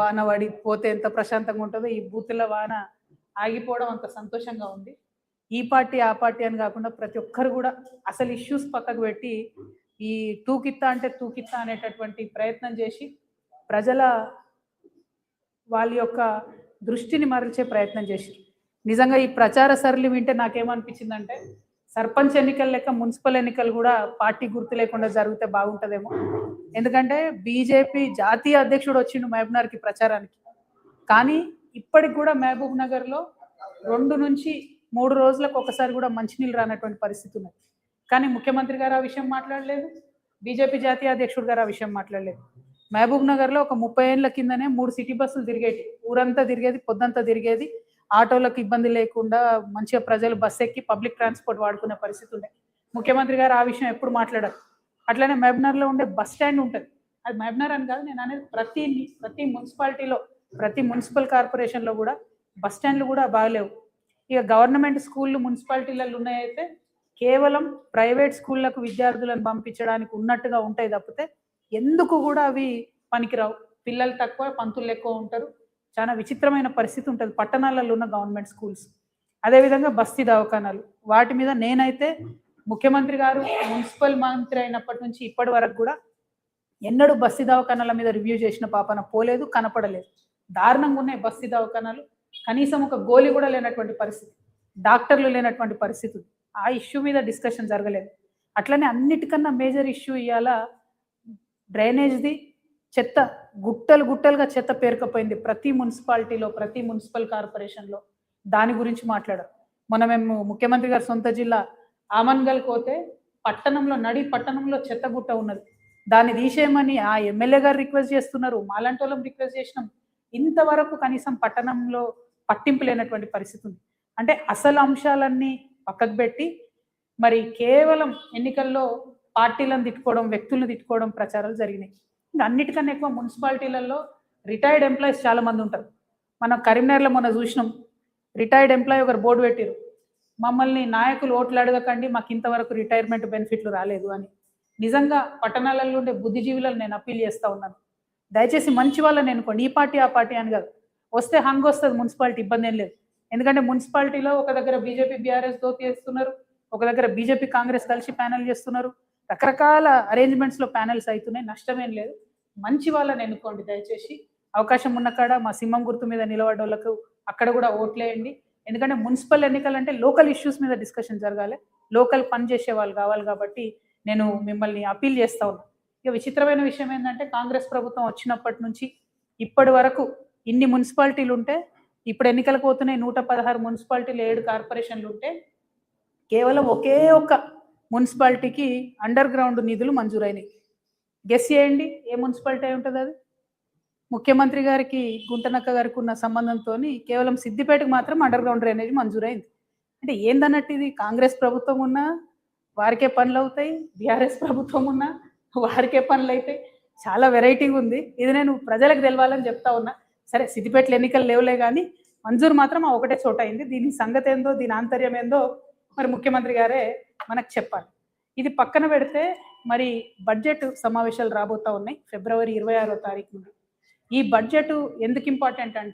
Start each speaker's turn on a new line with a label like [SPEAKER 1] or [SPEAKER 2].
[SPEAKER 1] వాన పడిపోతే ఎంత ప్రశాంతంగా ఉంటుందో ఈ బూతుల వాన ఆగిపోవడం అంత సంతోషంగా ఉంది. ఈ పార్టీ ఆ పార్టీ అని కాకుండా ప్రతి ఒక్కరు కూడా అసలు ఇష్యూస్ పక్కకు పెట్టి ఈ తూకిత్తా అంటే తూకిత్తా అనేటటువంటి ప్రయత్నం చేసి ప్రజల వాళ్ళ యొక్క దృష్టిని మరల్చే ప్రయత్నం చేసి నిజంగా ఈ ప్రచార సరళి వింటే నాకేమనిపించిందంటే సర్పంచ్ ఎన్నికలు లెక్క మున్సిపల్ ఎన్నికలు కూడా పార్టీ గుర్తు లేకుండా జరిగితే బాగుంటుందేమో. ఎందుకంటే బీజేపీ జాతీయ అధ్యక్షుడు వచ్చిండు మహబూబ్నగర్కి ప్రచారానికి, కానీ ఇప్పటికి కూడా మహబూబ్ నగర్లో 2 నుంచి 3 రోజులకు ఒకసారి కూడా మంచినీళ్ళు రానటువంటి పరిస్థితి ఉన్నది. కానీ ముఖ్యమంత్రి గారు ఆ విషయం మాట్లాడలేదు, బీజేపీ జాతీయ అధ్యక్షుడు గారు ఆ విషయం మాట్లాడలేదు. మహబూబ్ నగర్లో ఒక 30 ఏళ్ల కిందనే 3 సిటీ బస్సులు తిరిగేటి, ఊరంతా తిరిగేది, పొద్దంతా తిరిగేది, ఆటోలకు ఇబ్బంది లేకుండా మంచిగా ప్రజలు బస్ ఎక్కి పబ్లిక్ ట్రాన్స్పోర్ట్ వాడుకునే పరిస్థితి ఉండే. ముఖ్యమంత్రి గారు ఆ విషయం ఎప్పుడు మాట్లాడారు. అట్లనే మహబూబ్నగర్లో ఉండే బస్ స్టాండ్ ఉంటుంది, అది మహబూబ్నగర్ అని కాదు నేను అనేది, ప్రతి మున్సిపాలిటీలో ప్రతి మున్సిపల్ కార్పొరేషన్లో కూడా బస్ స్టాండ్లు కూడా బాగలేవు. ఇక గవర్నమెంట్ స్కూళ్ళు మున్సిపాలిటీలలో ఉన్నాయైతే కేవలం ప్రైవేట్ స్కూళ్ళకు విద్యార్థులను పంపించడానికి ఉన్నట్టుగా ఉంటాయి తప్పితే ఎందుకు కూడా అవి పనికిరావు. పిల్లలు తక్కువ, పంతులు ఎక్కువ ఉంటారు. చాలా విచిత్రమైన పరిస్థితి ఉంటుంది పట్టణాలలో ఉన్న గవర్నమెంట్ స్కూల్స్. అదేవిధంగా బస్తీ దవాఖానాలు, వాటి మీద నేనైతే ముఖ్యమంత్రి గారు మున్సిపల్ మంత్రి అయినప్పటి నుంచి ఇప్పటి వరకు కూడా ఎన్నడూ బస్తీ దవాఖానాల మీద రివ్యూ చేసిన పాపన పోలేదు, కనపడలేదు. దారుణంగా ఉన్నాయి బస్తీ దవాఖానాలు. కనీసం ఒక గోళీ కూడా లేనటువంటి పరిస్థితి, డాక్టర్లు లేనటువంటి పరిస్థితి. ఆ ఇష్యూ మీద డిస్కషన్ జరగలేదు. అట్లనే అన్నిటికన్నా మేజర్ ఇష్యూ ఇవాళ డ్రైనేజ్ది. చెత్త గుట్టలు గుట్టలుగా చెత్త పేరుకపోయింది ప్రతి మున్సిపాలిటీలో, ప్రతి మున్సిపల్ కార్పొరేషన్లో. దాని గురించి మాట్లాడారు. మేము ముఖ్యమంత్రి గారి సొంత జిల్లా ఆమన్గల్కి పోతే పట్టణంలో చెత్త గుట్ట ఉన్నది, దాన్ని తీసేయమని ఆ ఎమ్మెల్యే గారు రిక్వెస్ట్ చేస్తున్నారు, మాలాంటి వాళ్ళం రిక్వెస్ట్ చేసినాం. ఇంతవరకు కనీసం పట్టణంలో పట్టింపు లేనటువంటి పరిస్థితి ఉంది. అంటే అసలు అంశాలన్నీ పక్కకు పెట్టి మరి కేవలం ఎన్నికల్లో పార్టీలను తిట్టుకోవడం, వ్యక్తులను తిట్టుకోవడం ప్రచారాలు జరిగినాయి. ఇంకా అన్నిటికన్నా ఎక్కువ మున్సిపాలిటీలలో రిటైర్డ్ ఎంప్లాయీస్ చాలా మంది ఉంటారు. మనం కరీంనగర్లో మొన్న చూసినాం, రిటైర్డ్ ఎంప్లాయీ ఒకరు బోర్డు పెట్టారు, మమ్మల్ని నాయకులు ఓట్లు అడగకండి, మాకు ఇంతవరకు రిటైర్మెంట్ బెనిఫిట్లు రాలేదు అని. నిజంగా పట్టణాలలో ఉండే బుద్ధిజీవులను నేను అప్పీల్ చేస్తూ ఉన్నాను, దయచేసి మంచి వాళ్ళని ఎన్నుకోండి. ఈ పార్టీ ఆ పార్టీ అని కాదు, వస్తే హంగ్ వస్తుంది మున్సిపాలిటీ, ఇబ్బంది ఏం లేదు. ఎందుకంటే మున్సిపాలిటీలో ఒక దగ్గర బీజేపీ బీఆర్ఎస్ దోతి చేస్తున్నారు, ఒక దగ్గర బీజేపీ కాంగ్రెస్ కలిసి ప్యానెల్ చేస్తున్నారు, రకరకాల అరేంజ్మెంట్స్లో ప్యానెల్స్ అవుతున్నాయి, నష్టమేం లేదు. మంచి వాళ్ళని ఎన్నుకోండి దయచేసి. అవకాశం ఉన్న కాడ మా సింహం గుర్తు మీద నిలబడ్డోళ్ళకు అక్కడ కూడా ఓట్లేయండి. ఎందుకంటే మున్సిపల్ ఎన్నికలు అంటే లోకల్ ఇష్యూస్ మీద డిస్కషన్ జరగాలి, లోకల్ పని చేసే వాళ్ళు కావాలి. కాబట్టి నేను మిమ్మల్ని అపీల్ చేస్తా ఉన్నా. ఇక విచిత్రమైన విషయం ఏంటంటే కాంగ్రెస్ ప్రభుత్వం వచ్చినప్పటి నుంచి ఇప్పటి వరకు ఇన్ని మున్సిపాలిటీలు ఉంటే, ఇప్పుడు ఎన్నికలకు పోతున్నాయి 116 మున్సిపాలిటీలు, 7 కార్పొరేషన్లు ఉంటే కేవలం ఒకే ఒక్క మున్సిపాలిటీకి అండర్ గ్రౌండ్ నిధులు మంజూరైనవి. గెస్ చేయండి ఏ మున్సిపాలిటీ అయి ఉంటుంది అది? ముఖ్యమంత్రి గారికి గుంటనక్క గారికి ఉన్న సంబంధంతో కేవలం సిద్దిపేటకు మాత్రం అండర్ గ్రౌండ్ డ్రైనేజ్ మంజూరైంది. అంటే ఏందన్నట్టు ఇది? కాంగ్రెస్ ప్రభుత్వం ఉన్నా వారికే పనులు అవుతాయి, బీఆర్ఎస్ ప్రభుత్వం ఉన్నా వారికే పనులు అవుతాయి. చాలా వెరైటీగా ఉంది ఇది. నేను ప్రజలకు తెలవాలని చెప్తా ఉన్నా. సరే సిద్దిపేటలో ఎన్నికలు లేవులే కానీ మంజూరు మాత్రం ఆ ఒకటే చోట అయింది. దీని సంగతి ఏందో, దీని ఆంతర్యం ఏందో మరి ముఖ్యమంత్రి గారే మనకు చెప్పాలి. ఇది పక్కన పెడితే మరి బడ్జెట్ సమావేశాలు రాబోతా ఉన్నాయి ఫిబ్రవరి 26వ తారీఖు నుండి. ఈ బడ్జెట్ ఎందుకు ఇంపార్టెంట్ అంటే